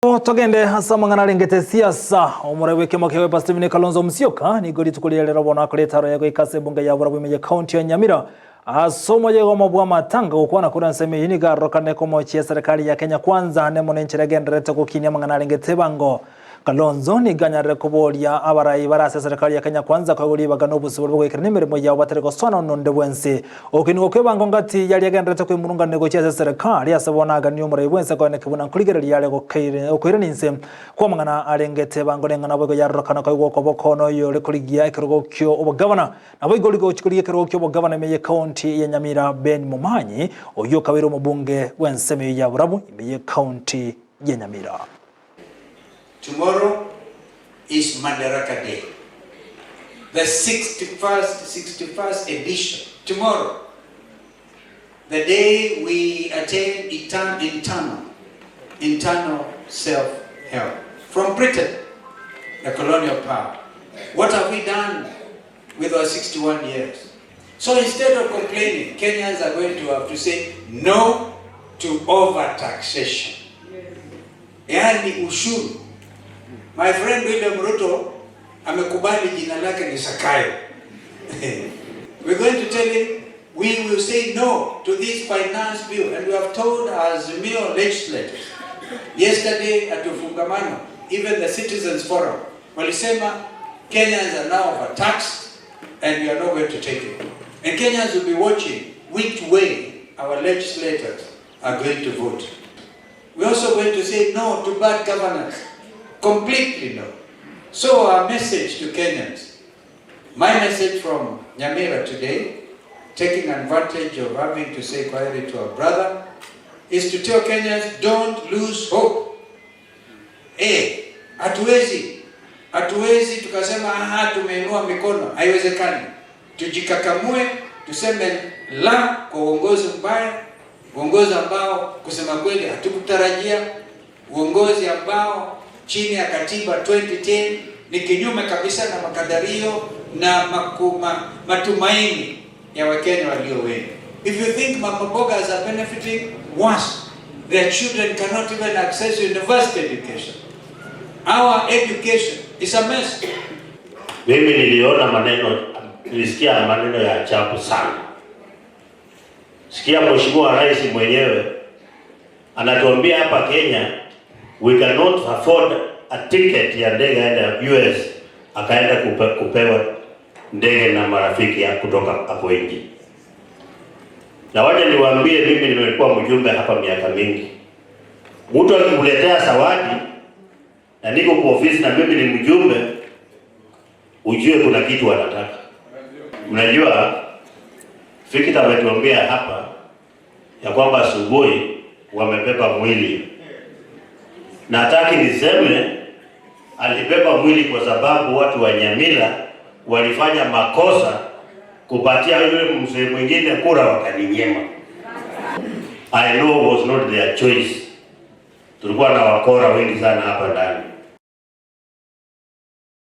Togende hasa mangana ngete siasa omurawe kema kewe pa Stephen Kalonzo Musyoka ni goli tukulirera bona kuleta roho ikase bunge ya Burabu meje county ya Nyamira asomo je goma bwa matanga ukwana kura nseme yini garokane komo chia serikali ya Kenya Kwanza ne monenchera genderete kukinya mangana ngete bango Kalonzo ni ganyare kubolia abarai barase serikali ya Kenya Kwanza kwa goli bagano busubwo gwekera nimirimo ya batereko sona nonde bwense okinigo kwebanga ngati yali genderete ku murunga negotiate serikali asabonaga ni umurayi bwense kwa nekibuna kuligera yale okwire ninse kwa mangana arengete bango nengana bwo yarokana kwa goko bokono yo lekuligia ikirogo kyo obugavana nabo igoli go chikuliye ikirogo kyo obugavana meye county ya Nyamira Ben Mumanyi oyo kabiro mubunge wenseme ya Burabu meye county ya Nyamira. Tomorrow is Madaraka Day, the 61st edition. Tomorrow, the day we attain internal self-help from Britain, the colonial power. What have we done with our 61 years? So instead of complaining, Kenyans are going to have to say no to overtaxation. Yani ushuru. My friend William Ruto amekubali jina lake ni Sakayo. We're going to tell him we will say no to this finance bill, and we have told our Azimio legislators yesterday at Ufungamano, even the Citizens Forum, walisema Kenyans are now overtaxed and we are not going to take it. And Kenyans will be watching which way our legislators are going to vote. We're also going to say no to bad governance. Completely no. So our message to Kenyans, my message from Nyamira today, taking advantage of having to say quietly to our brother, is to tell Kenyans, don't lose hope. Hatuwezi tukasema tumeinua mikono, haiwezekani. Tujikakamue, tuseme la kwa uongozi mbaya, uongozi ambao kusema kweli hatukutarajia, uongozi ambao chini ya katiba 2010 ni kinyume kabisa na makadirio na matumaini ya Wakenya walio wengi. If you think mama mbogas are benefiting, worse, their children cannot even access university education. Our education is a mess. Mimi nilisikia maneno ya ajabu sana. Sikia Mheshimiwa Rais mwenyewe anatuambia hapa Kenya we cannot afford a ticket ya ndege ya US akaenda kupewa ndege na marafiki ya kutoka hapo nje. Na waje niwaambie, mimi nimekuwa mjumbe hapa miaka mingi. Mtu akikuletea zawadi na niko kwa ofisi na mimi ni mjumbe, ujue kuna kitu anataka. Mnajua Fikita ametuambia hapa ya kwamba asubuhi wamebeba mwili. Nataki niseme alibeba mwili kwa sababu watu wa Nyamira walifanya makosa kupatia yule mzee mwingine kura wakaninyema. I know it was not their choice. Tulikuwa na wakora wengi sana hapa ndani.